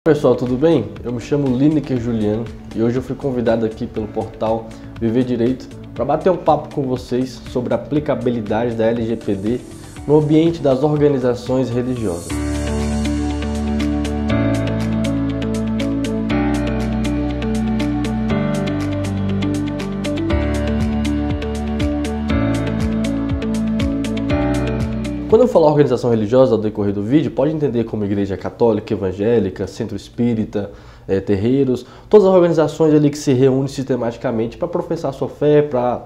Pessoal, tudo bem? Eu me chamo Lineker Juliano e hoje eu fui convidado aqui pelo portal Viver Direito para bater um papo com vocês sobre a aplicabilidade da LGPD no ambiente das organizações religiosas. Quando eu falar organização religiosa ao decorrer do vídeo, pode entender como igreja católica, evangélica, centro espírita, terreiros, todas as organizações ali que se reúnem sistematicamente para professar a sua fé, para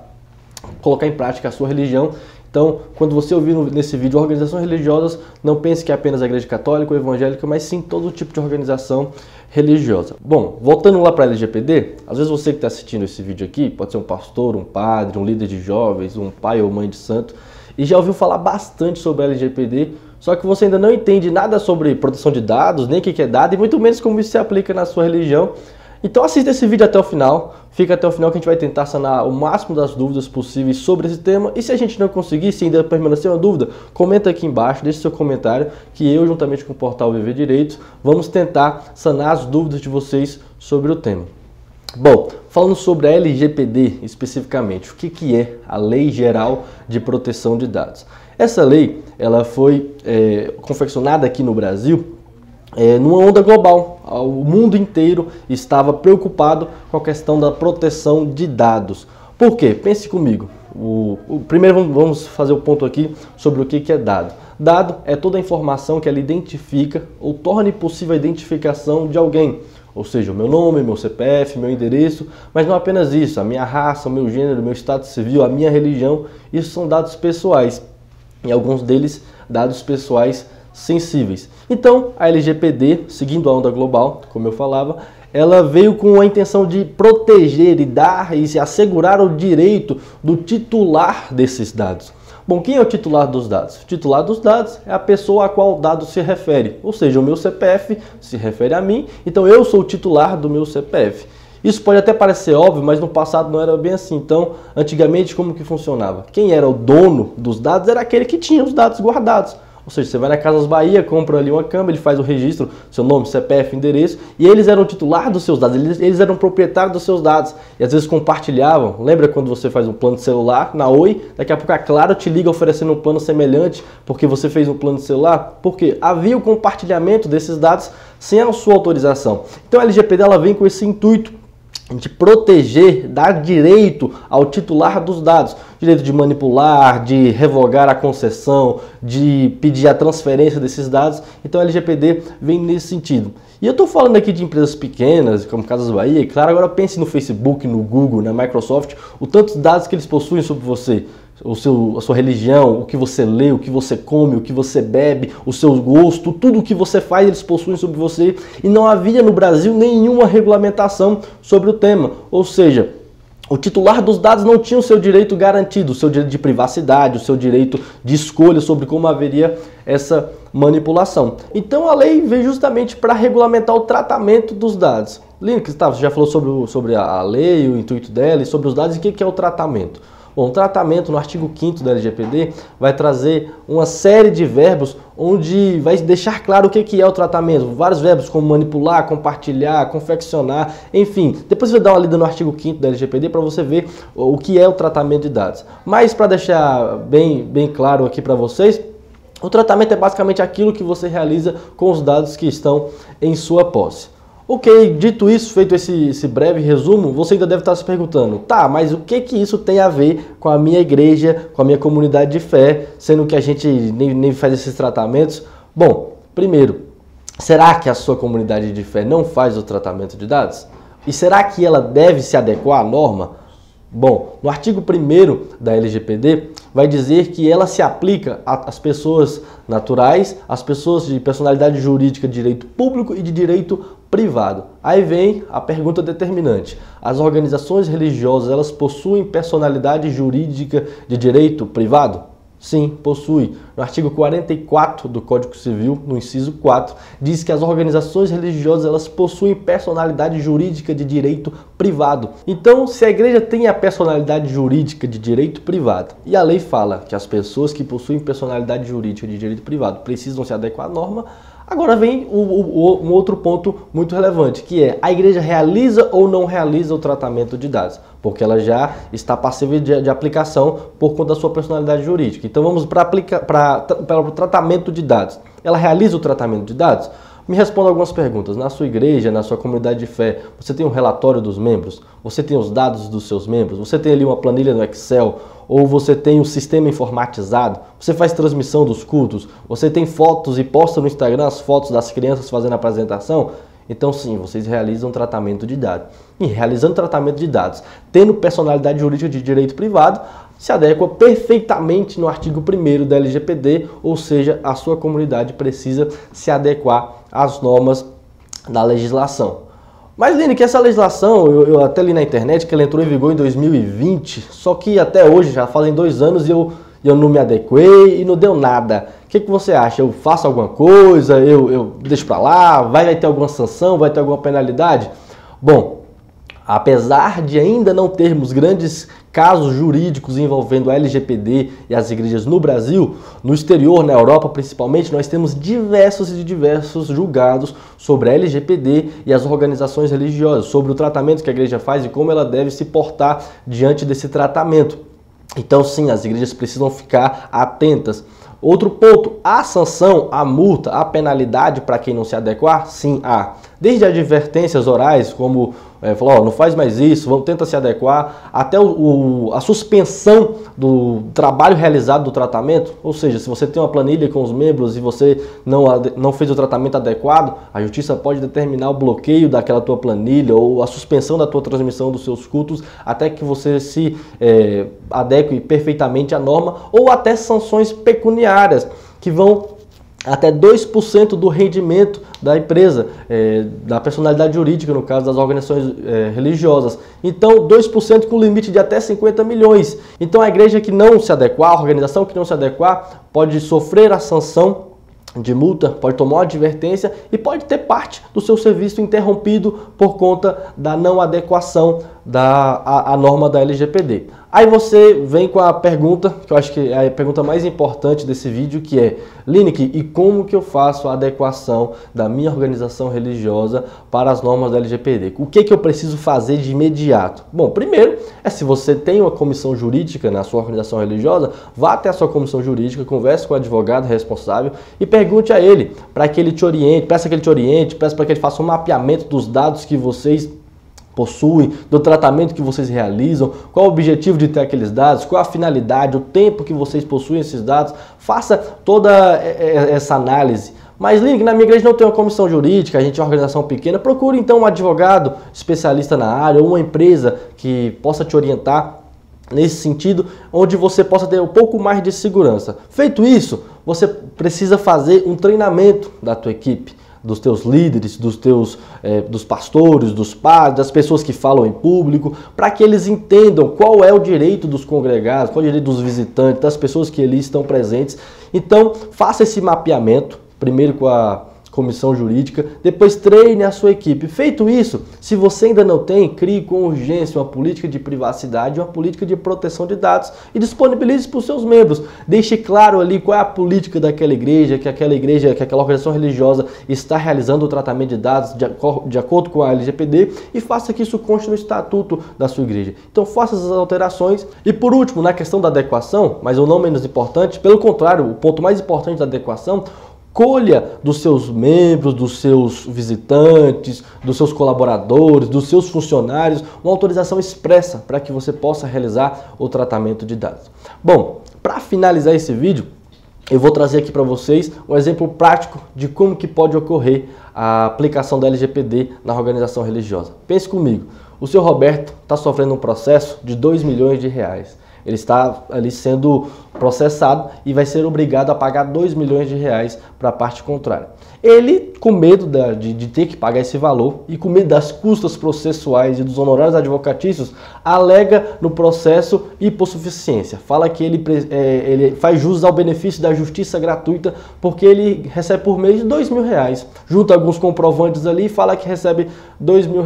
colocar em prática a sua religião. Então, quando você ouvir nesse vídeo organizações religiosas, não pense que é apenas a igreja católica ou evangélica, mas sim todo tipo de organização religiosa. Bom, voltando lá para a LGPD, às vezes você que está assistindo esse vídeo aqui, pode ser um pastor, um padre, um líder de jovens, um pai ou mãe de santo, e já ouviu falar bastante sobre a LGPD, só que você ainda não entende nada sobre proteção de dados, nem o que é dado, e muito menos como isso se aplica na sua religião. Então assista esse vídeo até o final, fica até o final que a gente vai tentar sanar o máximo das dúvidas possíveis sobre esse tema. E se a gente não conseguir, se ainda permanecer uma dúvida, comenta aqui embaixo, deixe seu comentário, que eu, juntamente com o portal Viver Direito, vamos tentar sanar as dúvidas de vocês sobre o tema. Bom, falando sobre a LGPD especificamente, o que é a Lei Geral de Proteção de Dados? Essa lei ela foi confeccionada aqui no Brasil numa onda global. O mundo inteiro estava preocupado com a questão da proteção de dados. Por quê? Pense comigo. Primeiro vamos fazer o ponto aqui sobre o que é dado. Dado é toda a informação que ela identifica ou torna possível a identificação de alguém. Ou seja, o meu nome, meu CPF, meu endereço, mas não apenas isso, a minha raça, o meu gênero, o meu estado civil, a minha religião, isso são dados pessoais. E alguns deles, dados pessoais sensíveis. Então, a LGPD, seguindo a onda global, como eu falava, ela veio com a intenção de proteger e dar e se assegurar o direito do titular desses dados. Bom, quem é o titular dos dados? O titular dos dados é a pessoa a qual o dado se refere, ou seja, o meu CPF se refere a mim, então eu sou o titular do meu CPF. Isso pode até parecer óbvio, mas no passado não era bem assim. Então, antigamente, como que funcionava? Quem era o dono dos dados era aquele que tinha os dados guardados. Ou seja, você vai na Casas Bahia, compra ali uma câmera, ele faz o registro, seu nome, CPF, endereço, e eles eram o titular dos seus dados, eles eram proprietários dos seus dados, e às vezes compartilhavam. Lembra quando você faz um plano de celular na Oi, daqui a pouco a Claro te liga oferecendo um plano semelhante, porque você fez um plano de celular? Porque havia o compartilhamento desses dados sem a sua autorização. Então a LGPD ela vem com esse intuito de proteger, dar direito ao titular dos dados, direito de manipular, de revogar a concessão, de pedir a transferência desses dados. Então a LGPD vem nesse sentido. E eu estou falando aqui de empresas pequenas, como Casas Bahia, e claro, agora pense no Facebook, no Google, na Microsoft, o tanto de dados que eles possuem sobre você. A sua religião, o que você lê, o que você come, o que você bebe, o seu gosto, tudo o que você faz eles possuem sobre você, e não havia no Brasil nenhuma regulamentação sobre o tema, ou seja, o titular dos dados não tinha o seu direito garantido, o seu direito de privacidade, o seu direito de escolha sobre como haveria essa manipulação. Então a lei veio justamente para regulamentar o tratamento dos dados. Linux, você já falou sobre a lei, o intuito dela e sobre os dados, e o que é o tratamento? Bom, o tratamento no artigo 5º da LGPD vai trazer uma série de verbos onde vai deixar claro o que é o tratamento. Vários verbos como manipular, compartilhar, confeccionar, enfim. Depois você vai dar uma lida no artigo 5º da LGPD para você ver o que é o tratamento de dados. Mas para deixar bem claro aqui para vocês, o tratamento é basicamente aquilo que você realiza com os dados que estão em sua posse. Ok, dito isso, feito esse breve resumo, você ainda deve estar se perguntando, tá, mas o que isso tem a ver com a minha igreja, com a minha comunidade de fé, sendo que a gente nem faz esses tratamentos? Bom, primeiro, será que a sua comunidade de fé não faz o tratamento de dados? E será que ela deve se adequar à norma? Bom, no artigo 1º da LGPD vai dizer que ela se aplica às pessoas naturais, às pessoas de personalidade jurídica de direito público e de direito privado. Aí vem a pergunta determinante. As organizações religiosas, elas possuem personalidade jurídica de direito privado? Sim, possui. No artigo 44 do Código Civil, no inciso 4, diz que as organizações religiosas elas possuem personalidade jurídica de direito privado. Então, se a igreja tem a personalidade jurídica de direito privado, e a lei fala que as pessoas que possuem personalidade jurídica de direito privado precisam se adequar à norma, Agora vem um outro ponto muito relevante, que é: a igreja realiza ou não realiza o tratamento de dados? Porque ela já está passível de aplicação por conta da sua personalidade jurídica. Então vamos para o tratamento de dados. Ela realiza o tratamento de dados? Me responda algumas perguntas. Na sua igreja, na sua comunidade de fé, você tem um relatório dos membros? Você tem os dados dos seus membros? Você tem ali uma planilha no Excel? Ou você tem um sistema informatizado? Você faz transmissão dos cultos? Você tem fotos e posta no Instagram as fotos das crianças fazendo a apresentação? Então sim, vocês realizam tratamento de dados. E realizando tratamento de dados, tendo personalidade jurídica de direito privado, se adequa perfeitamente no artigo 1º da LGPD, ou seja, a sua comunidade precisa se adequar às normas da legislação. Mas, Lini, que essa legislação, eu até li na internet que ela entrou em vigor em 2020, só que até hoje, já fazem 2 anos, e eu não me adequei e não deu nada. O que você acha? Eu faço alguma coisa? Eu deixo para lá? Vai ter alguma sanção? Vai ter alguma penalidade? Bom, apesar de ainda não termos grandes casos jurídicos envolvendo a LGPD e as igrejas no Brasil, no exterior, na Europa principalmente, nós temos diversos julgados sobre a LGPD e as organizações religiosas, sobre o tratamento que a igreja faz e como ela deve se portar diante desse tratamento. Então sim, as igrejas precisam ficar atentas. Outro ponto: a sanção, a multa, a penalidade para quem não se adequar? Sim, há. Desde advertências orais, como falar, não faz mais isso, tenta se adequar, até a suspensão do trabalho realizado do tratamento. Ou seja, se você tem uma planilha com os membros e você não fez o tratamento adequado, a justiça pode determinar o bloqueio daquela tua planilha ou a suspensão da tua transmissão dos seus cultos até que você se adeque perfeitamente à norma, ou até sanções pecuniárias que vão até 2% do rendimento da empresa, da personalidade jurídica, no caso das organizações religiosas. Então, 2% com limite de até 50 milhões. Então, a igreja que não se adequar, a organização que não se adequar, pode sofrer a sanção de multa, pode tomar uma advertência e pode ter parte do seu serviço interrompido por conta da não adequação à norma da LGPD. Aí você vem com a pergunta, que eu acho que é a pergunta mais importante desse vídeo, que é: Lineker, e como que eu faço a adequação da minha organização religiosa para as normas da LGPD? O que eu preciso fazer de imediato? Bom, primeiro, se você tem uma comissão jurídica na sua organização religiosa, vá até a sua comissão jurídica, converse com o advogado responsável e pergunte a ele, para que ele te oriente, peça para que ele faça um mapeamento dos dados que vocês possuem, do tratamento que vocês realizam, qual o objetivo de ter aqueles dados, qual a finalidade, o tempo que vocês possuem esses dados. Faça toda essa análise. Mas, Lineker, na minha igreja não tem uma comissão jurídica, a gente é uma organização pequena. Procure então um advogado especialista na área ou uma empresa que possa te orientar nesse sentido, onde você possa ter um pouco mais de segurança. Feito isso, você precisa fazer um treinamento da tua equipe, dos teus líderes, dos pastores, dos padres, das pessoas que falam em público, para que eles entendam qual é o direito dos congregados, qual é o direito dos visitantes, das pessoas que ali estão presentes. Então, faça esse mapeamento, primeiro com a comissão jurídica, depois treine a sua equipe. Feito isso, se você ainda não tem, crie com urgência uma política de privacidade, uma política de proteção de dados e disponibilize para os seus membros. Deixe claro ali qual é a política daquela igreja, que aquela organização religiosa está realizando o tratamento de dados de acordo com a LGPD, e faça que isso conste no estatuto da sua igreja. Então faça essas alterações. E por último, na questão da adequação, mas o não menos importante, pelo contrário, o ponto mais importante da adequação: colha dos seus membros, dos seus visitantes, dos seus colaboradores, dos seus funcionários, uma autorização expressa para que você possa realizar o tratamento de dados. Bom, para finalizar esse vídeo, eu vou trazer aqui para vocês um exemplo prático de como que pode ocorrer a aplicação da LGPD na organização religiosa. Pense comigo, o seu Roberto está sofrendo um processo de R$2 milhões. Ele está ali sendo processado e vai ser obrigado a pagar R$2 milhões para a parte contrária. Ele, com medo de ter que pagar esse valor e com medo das custas processuais e dos honorários advocatícios, alega no processo hipossuficiência. Fala que ele faz jus ao benefício da justiça gratuita porque ele recebe por mês R$2 mil. Junta alguns comprovantes ali e fala que recebe R$2 mil.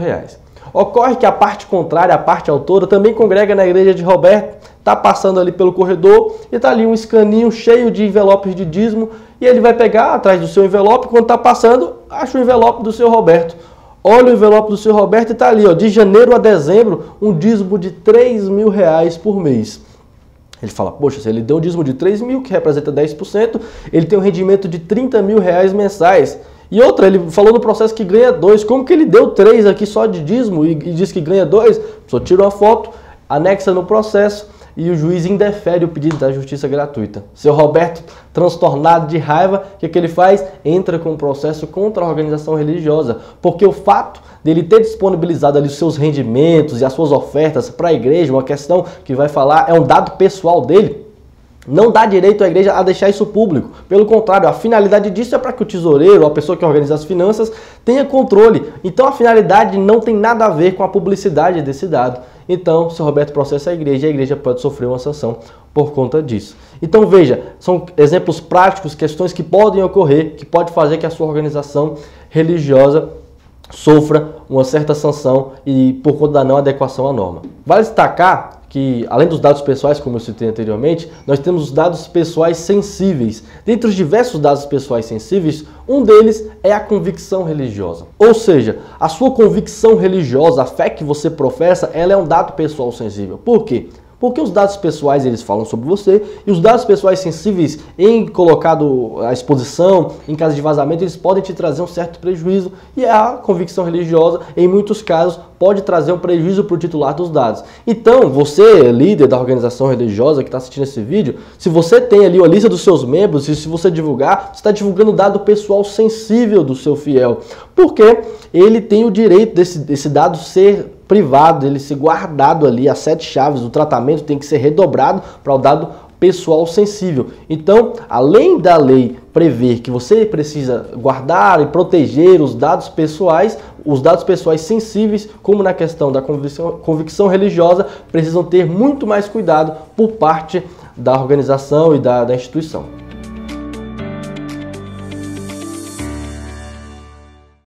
Ocorre que a parte contrária, a parte autora, também congrega na igreja de Roberto, está passando ali pelo corredor e está ali um escaninho cheio de envelopes de dízimo e ele vai pegar atrás do seu envelope, quando está passando, acha o envelope do seu Roberto. Olha o envelope do seu Roberto e está ali, ó, de janeiro a dezembro, um dízimo de R$3.000 por mês. Ele fala, poxa, se ele deu um dízimo de 3 mil, que representa 10%, ele tem um rendimento de R$30.000 mensais. E outra, ele falou no processo que ganha 2. Como que ele deu 3 aqui só de dízimo e diz que ganha 2? Só tira uma foto, anexa no processo e o juiz indefere o pedido da justiça gratuita. Seu Roberto, transtornado de raiva, o que ele faz? Entra com um processo contra a organização religiosa, porque o fato dele ter disponibilizado ali os seus rendimentos e as suas ofertas para a igreja, uma questão que vai falar, é um dado pessoal dele, não dá direito à igreja a deixar isso público. Pelo contrário, a finalidade disso é para que o tesoureiro, a pessoa que organiza as finanças, tenha controle. Então a finalidade não tem nada a ver com a publicidade desse dado. Então, se o Roberto processa a igreja pode sofrer uma sanção por conta disso. Então veja, são exemplos práticos, questões que podem ocorrer, que pode fazer que a sua organização religiosa sofra uma certa sanção e por conta da não adequação à norma. Vale destacar que, além dos dados pessoais, como eu citei anteriormente, nós temos os dados pessoais sensíveis. Dentre os diversos dados pessoais sensíveis, um deles é a convicção religiosa. Ou seja, a sua convicção religiosa, a fé que você professa, ela é um dado pessoal sensível. Por quê? Porque os dados pessoais, eles falam sobre você, e os dados pessoais sensíveis, em colocado à exposição, em caso de vazamento, eles podem te trazer um certo prejuízo, e a convicção religiosa, em muitos casos, pode trazer um prejuízo para o titular dos dados. Então, você, líder da organização religiosa que está assistindo esse vídeo, se você tem ali a lista dos seus membros, e se você divulgar, você está divulgando o dado pessoal sensível do seu fiel, porque ele tem o direito desse dado ser privado, ele ser guardado ali, as 7 chaves do tratamento tem que ser redobrado para o dado pessoal sensível. Então, além da lei prever que você precisa guardar e proteger os dados pessoais sensíveis, como na questão da convicção religiosa, precisam ter muito mais cuidado por parte da organização e da instituição.